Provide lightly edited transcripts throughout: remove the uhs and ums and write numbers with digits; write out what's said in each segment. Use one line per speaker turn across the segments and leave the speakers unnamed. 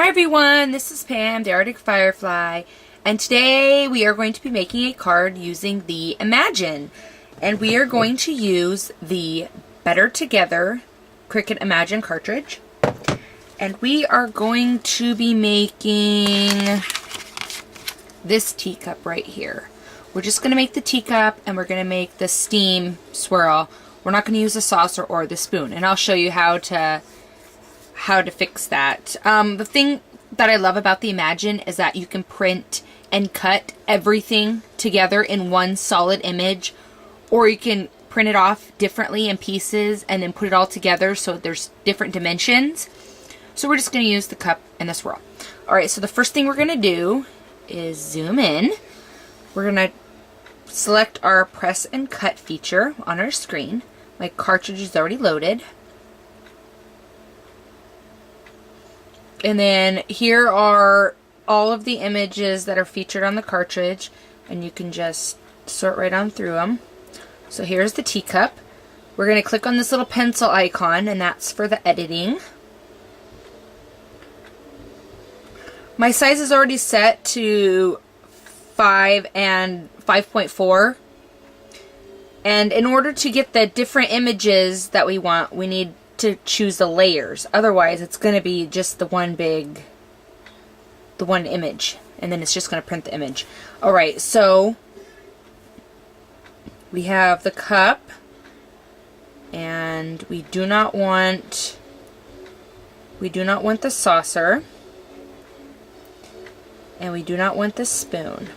Hi everyone, this is Pam, the Arctic Firefly, and today we are going to be making a card using the Imagine, and we are going to use the Better Together Cricut Imagine cartridge, and we are going to be making this teacup right here. We're just going to make the teacup, and we're going to make the steam swirl. We're not going to use the saucer or the spoon, and I'll show you how to fix that. The thing that I love about the Imagine is that you can print and cut everything together in one solid image, or you can print it off differently in pieces and then put it all together so there's different dimensions. So we're just going to use the cup and the swirl. Alright, so the first thing we're going to do is zoom in. We're going to select our press and cut feature on our screen. My cartridge is already loaded. And then here are all of the images that are featured on the cartridge, and you can just sort right on through them. So here's the teacup. We're going to click on this little pencil icon, and that's for the editing. My size is already set to 5 and 5.4. And in order to get the different images that we want, we need to choose the layers. Otherwise it's going to be just the one image, and then it's just going to print the image. Alright, so we have the cup, and we do not want the saucer, and we do not want the spoon.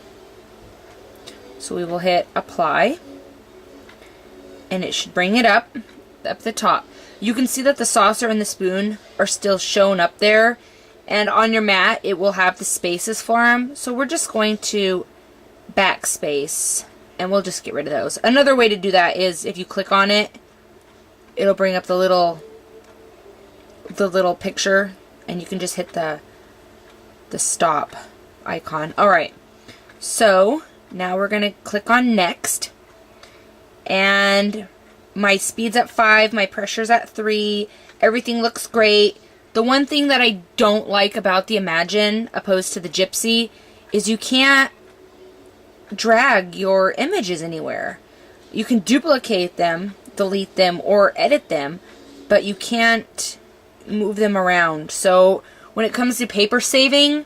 So we will hit apply, and it should bring it up the top. You can see that the saucer and the spoon are still shown up there, and on your mat it will have the spaces for them. So we're just going to backspace, and we'll just get rid of those. Another way to do that is if you click on it, it'll bring up the little picture, and you can just hit the stop icon. Alright, so now we're going to click on next, and my speed's at 5, my pressure's at 3, everything looks great. The one thing that I don't like about the Imagine, opposed to the Gypsy, is you can't drag your images anywhere. You can duplicate them, delete them, or edit them, but you can't move them around. So when it comes to paper saving,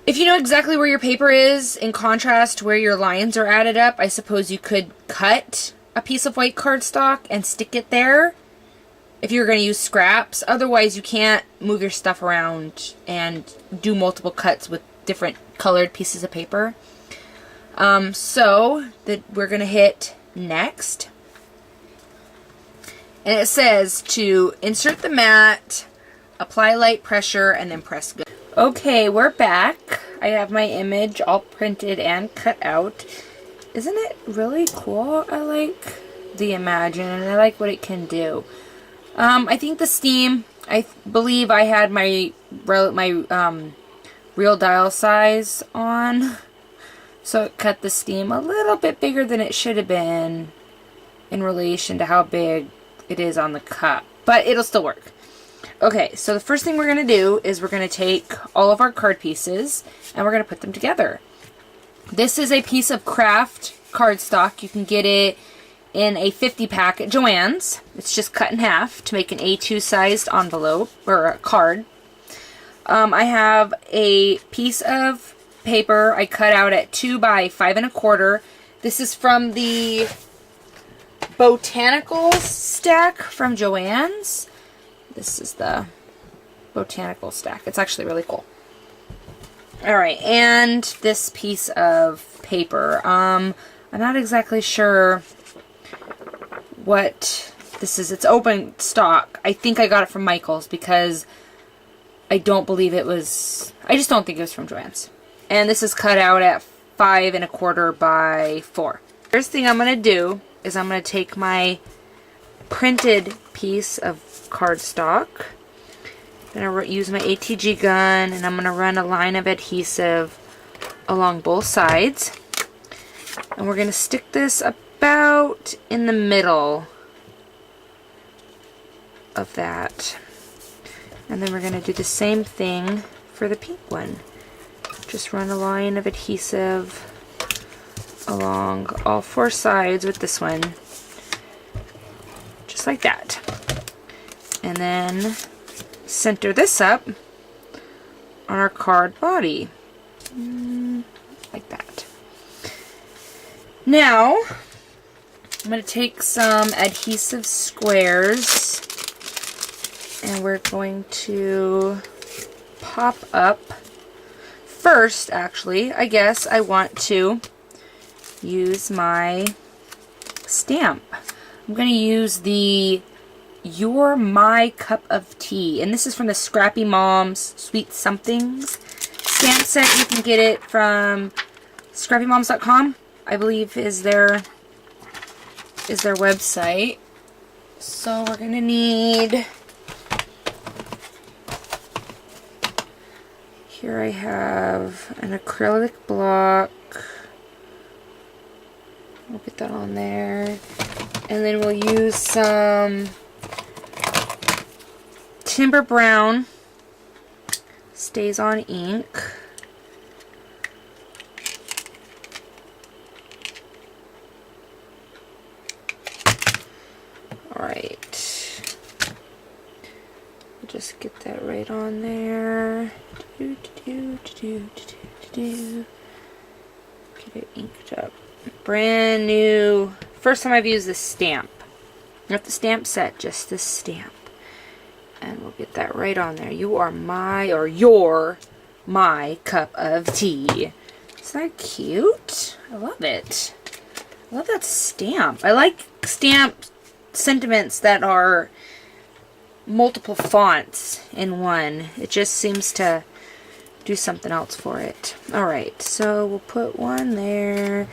if you know exactly where your paper is, in contrast to where your lines are added up, I suppose you could cut a piece of white cardstock and stick it there if you're going to use scraps. Otherwise you can't move your stuff around and do multiple cuts with different colored pieces of paper. So we're going to hit next, and it says to insert the mat, apply light pressure, and then press go. Okay, we're back. I have my image all printed and cut out. Isn't it really cool? I like the Imagine, and I like what it can do. I think the steam, I believe I had my real dial size on, so it cut the steam a little bit bigger than it should have been in relation to how big it is on the cup, but it'll still work. Okay, so the first thing we're going to do is we're going to take all of our card pieces and we're going to put them together. This is a piece of craft cardstock. You can get it in a 50 pack at Joann's. It's just cut in half to make an A2 sized envelope or a card. I have a piece of paper I cut out at 2 by 5 1/4. This is from the Botanical stack from Joann's. This is the Botanical stack. It's actually really cool. Alright, and this piece of paper. I'm not exactly sure what this is. It's open stock. I think I got it from Michael's because I don't believe it was, I just don't think it was from Joann's. And this is cut out at 5 1/4 by 4. First thing I'm going to do is I'm going to take my printed piece of cardstock. I'm going to use my ATG gun, and I'm going to run a line of adhesive along both sides. And we're going to stick this about in the middle of that. And then we're going to do the same thing for the pink one. Just run a line of adhesive along all 4 sides with this one. Just like that. And then center this up on our card body. Like that. Now, I'm going to take some adhesive squares and we're going to pop up. First, actually, I guess I want to use my stamp. I'm going to use the You're My Cup of Tea, and this is from the Scrappy Moms Sweet Somethings stamp set. You can get it from scrappymoms.com, I believe is their website. So we're going to need, here I have an acrylic block. We'll get that on there. And then we'll use some Timber Brown Stays On ink. Alright. We'll just get that right on there. Get it inked up. Brand new. First time I've used this stamp. Not the stamp set, just the stamp. And we'll get that right on there. You are my, or you're my cup of tea. Isn't that cute? I love it. I love that stamp. I like stamp sentiments that are multiple fonts in one. It just seems to do something else for it. Alright, so we'll put one there.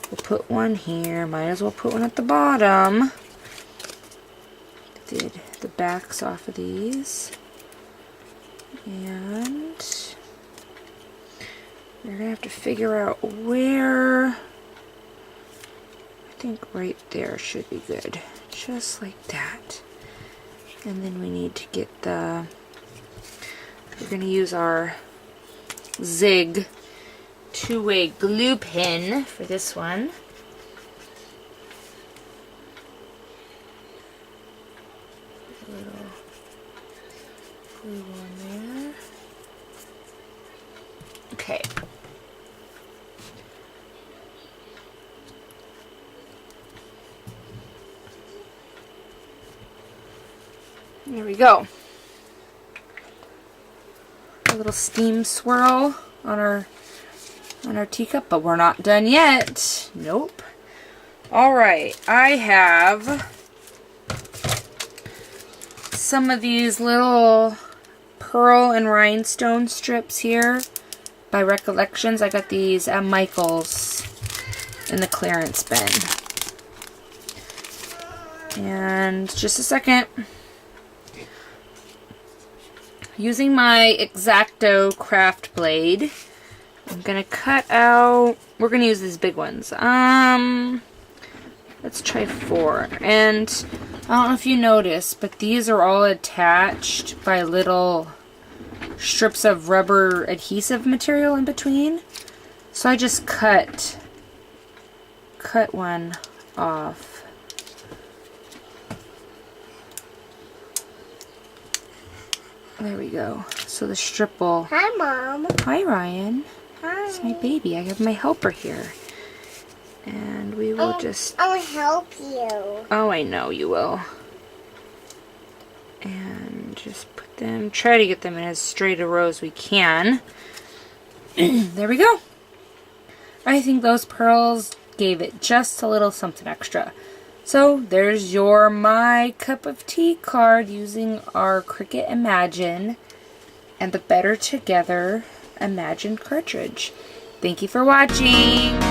We'll put one here. Might as well put one at the bottom. Did the backs off of these. And we're going to have to figure out where. I think right there should be good. Just like that. And then we need to get the, we're going to use our Zig 2-way glue pin for this one. Put a little glue on there. Okay. There we go. A little steam swirl on our teacup, but we're not done yet. Nope. Alright, I have some of these little pearl and rhinestone strips here by Recollections. I got these at Michael's in the clearance bin. And just a second. Using my X-Acto craft blade, I'm gonna cut out, we're gonna use these big ones. Let's try 4. And I don't know if you noticed, but these are all attached by little strips of rubber adhesive material in between. So I just cut one off. There we go. So the strip will...
Hi, Mom.
Hi, Ryan.
Hi.
It's my baby. I have my helper here. And we will just...
I'll help you.
Oh, I know you will. And just put them... Try to get them in as straight a row as we can. There we go. I think those pearls gave it just a little something extra. So, there's your My Cup of Tea card using our Cricut Imagine and the Better Together Imagine cartridge. Thank you for watching!